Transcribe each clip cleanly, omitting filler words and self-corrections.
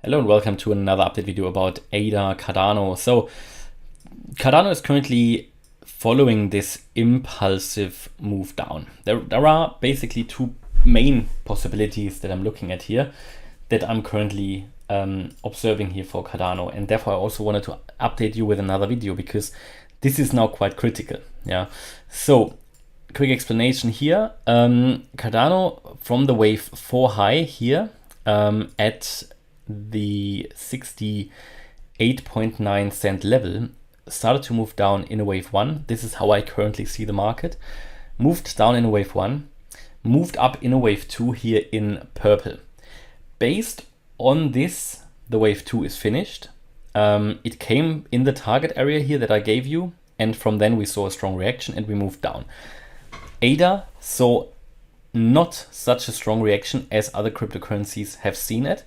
Hello and welcome to another update video about ADA Cardano. So Cardano is currently following this impulsive move down. There are basically two main possibilities that I'm looking at here that I'm currently observing here for Cardano, and therefore I also wanted to update you with another video because this is now quite critical. Yeah. So quick explanation here. Cardano from the wave 4 high here at the 68.9 cent level started to move down in a wave 1. This is how I currently see the market. Moved down in a wave 1, moved up in a wave 2 here in purple. Based on this, the wave 2 is finished. It came in the target area here that I gave you, and from then we saw a strong reaction and we moved down. ADA saw not such a strong reaction as other cryptocurrencies have seen it.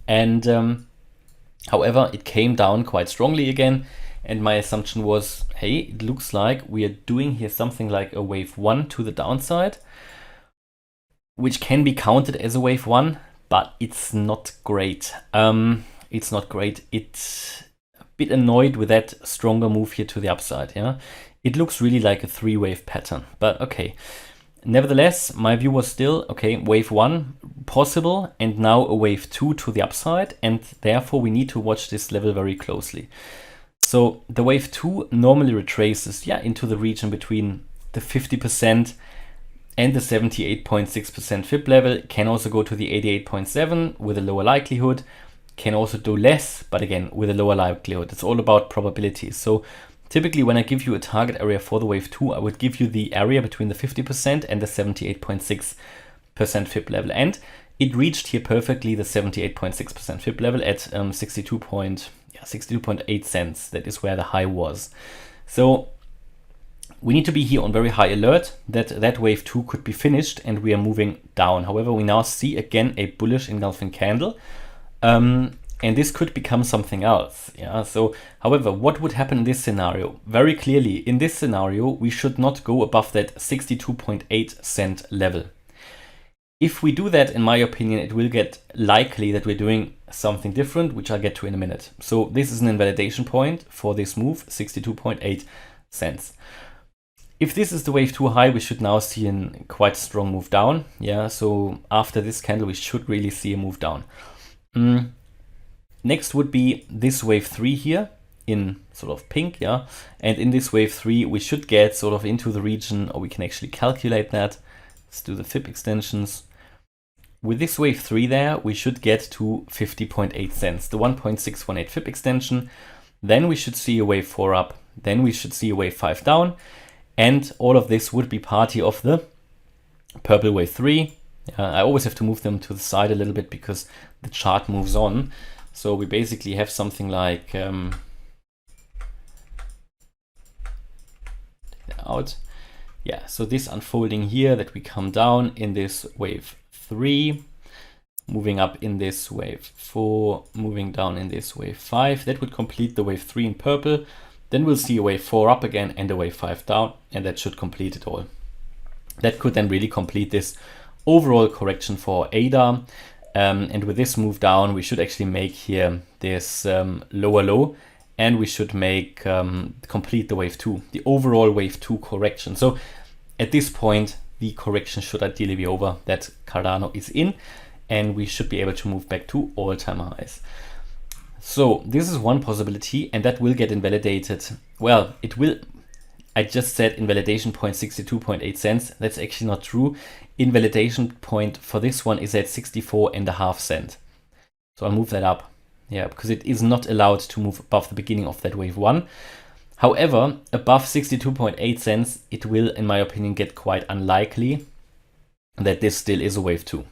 And however, it came down quite strongly again. And my assumption was, hey, it looks like we are doing here something like a wave 1 to the downside, which can be counted as a wave 1, but it's not great. It's not great. It's a bit annoyed with that stronger move here to the upside. Yeah, it looks really like a 3-wave pattern, but okay. Nevertheless, my view was still, okay, wave 1 possible, and now a wave 2 to the upside, and therefore we need to watch this level very closely. So the wave 2 normally retraces, into the region between the 50% and the 78.6% FIB level. Can also go to the 88.7 with a lower likelihood. Can also do less, but again, with a lower likelihood. It's all about probabilities. So typically when I give you a target area for the wave 2, I would give you the area between the 50% and the 78.6% FIB level. And it reached here perfectly the 78.6% FIB level at 62.8 cents. That is where the high was. So we need to be here on very high alert that wave 2 could be finished and we are moving down. However, we now see again a bullish engulfing candle. And this could become something else. So, however, what would happen in this scenario? Very clearly, in this scenario, we should not go above that 62.8 cent level. If we do that, in my opinion, it will get likely that we're doing something different, which I'll get to in a minute. So this is an invalidation point for this move, 62.8 cents. If this is the wave 2 high, we should now see a quite strong move down. So after this candle, we should really see a move down. Next would be this wave 3 here in sort of pink, and in this wave 3 we should get sort of into the region, or we can actually calculate that. Let's do the FIB extensions. With this wave 3 there, we should get to 50.8 cents, the 1.618 FIB extension. Then we should see a wave 4 up, then we should see a wave 5 down, and all of this would be party of the purple wave 3. I always have to move them to the side a little bit because the chart moves on. So we basically have something like so this unfolding here, that we come down in this wave 3, moving up in this wave 4, moving down in this wave 5. That would complete the wave 3 in purple. Then we'll see a wave 4 up again and a wave 5 down, and that should complete it all. That could then really complete this overall correction for ADA. And with this move down, we should actually make here this lower low, and we should make complete the wave 2, the overall wave 2 correction. So at this point, the correction should ideally be over, that Cardano is in, and we should be able to move back to all-time highs. So this is one possibility, and that will get invalidated. Well, it will. I just said invalidation point 62.8 cents. That's actually not true. Invalidation point for this one is at 64.5 cents. So I'll move that up. Because it is not allowed to move above the beginning of that wave 1. However, above 62.8 cents, it will, in my opinion, get quite unlikely that this still is a wave 2.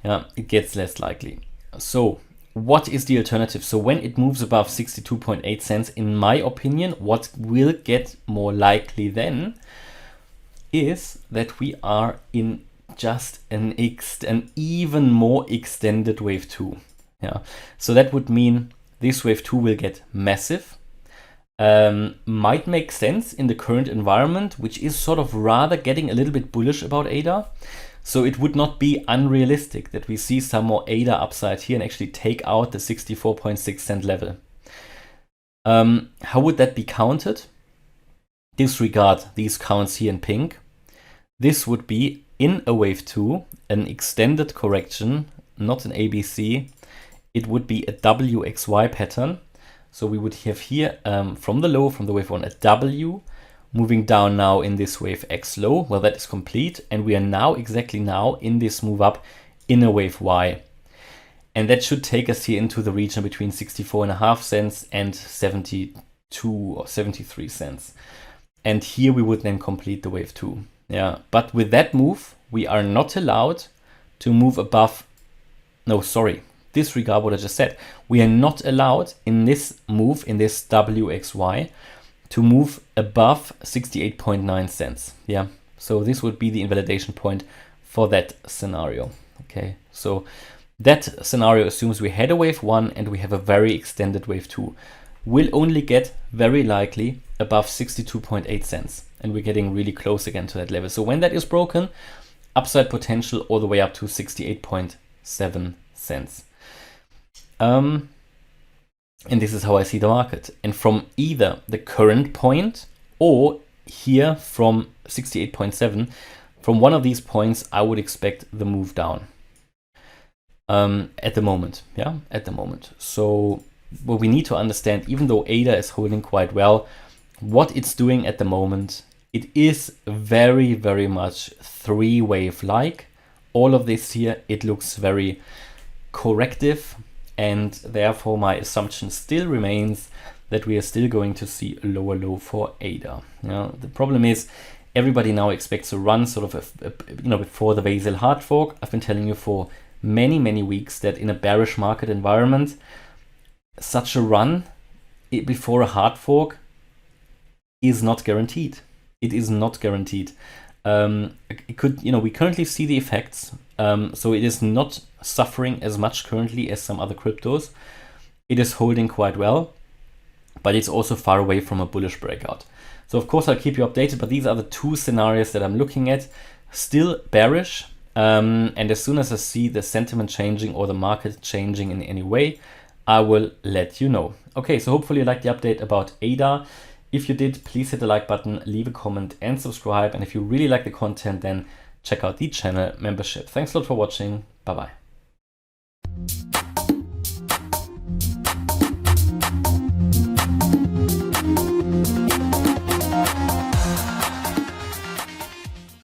It gets less likely. So what is the alternative? So when it moves above 62.8 cents, in my opinion, what will get more likely then is that we are in just an even more extended wave 2. So that would mean this wave 2 will get massive. Might make sense in the current environment, which is sort of rather getting a little bit bullish about ADA. So it would not be unrealistic that we see some more ADA upside here and actually take out the 64.6 cent level. How would that be counted? Disregard these counts here in pink. This would be in a wave 2, an extended correction, not an ABC. It would be a WXY pattern. So we would have here from the low, from the wave 1, a W, moving down now in this wave X low. Well, that is complete. And we are now exactly now in this move up in a wave Y. And that should take us here into the region between 64.5 cents and 72 or 73 cents. And here we would then complete the wave 2. Yeah, but with that move, we are not allowed to move above, no, sorry, disregard what I just said. We are not allowed in this move, in this WXY, to move above 68.9 cents. Yeah, so this would be the invalidation point for that scenario. Okay, so that scenario assumes we had a wave 1 and we have a very extended wave 2. We'll only get very likely above 62.8 cents, and we're getting really close again to that level. So when that is broken, upside potential all the way up to 68.7 cents. And this is how I see the market. And from either the current point or here from 68.7, from one of these points, I would expect the move down at the moment. Yeah, at the moment. So what we need to understand, even though ADA is holding quite well, what it's doing at the moment, it is very, very much 3-wave-like. All of this here, it looks very corrective. And therefore, my assumption still remains that we are still going to see a lower low for ADA. The problem is everybody now expects a run sort of, before the Basel hard fork. I've been telling you for many, many weeks that in a bearish market environment, such a run before a hard fork is not guaranteed. It is not guaranteed. It could, we currently see the effects. So it is not suffering as much currently as some other cryptos. It is holding quite well, but it's also far away from a bullish breakout. So of course I'll keep you updated, but these are the two scenarios that I'm looking at. Still bearish. And as soon as I see the sentiment changing or the market changing in any way, I will let you know. Okay, so hopefully you liked the update about ADA. If you did, please hit the like button, leave a comment and subscribe. And if you really like the content, then check out the channel membership. Thanks a lot for watching. Bye-bye.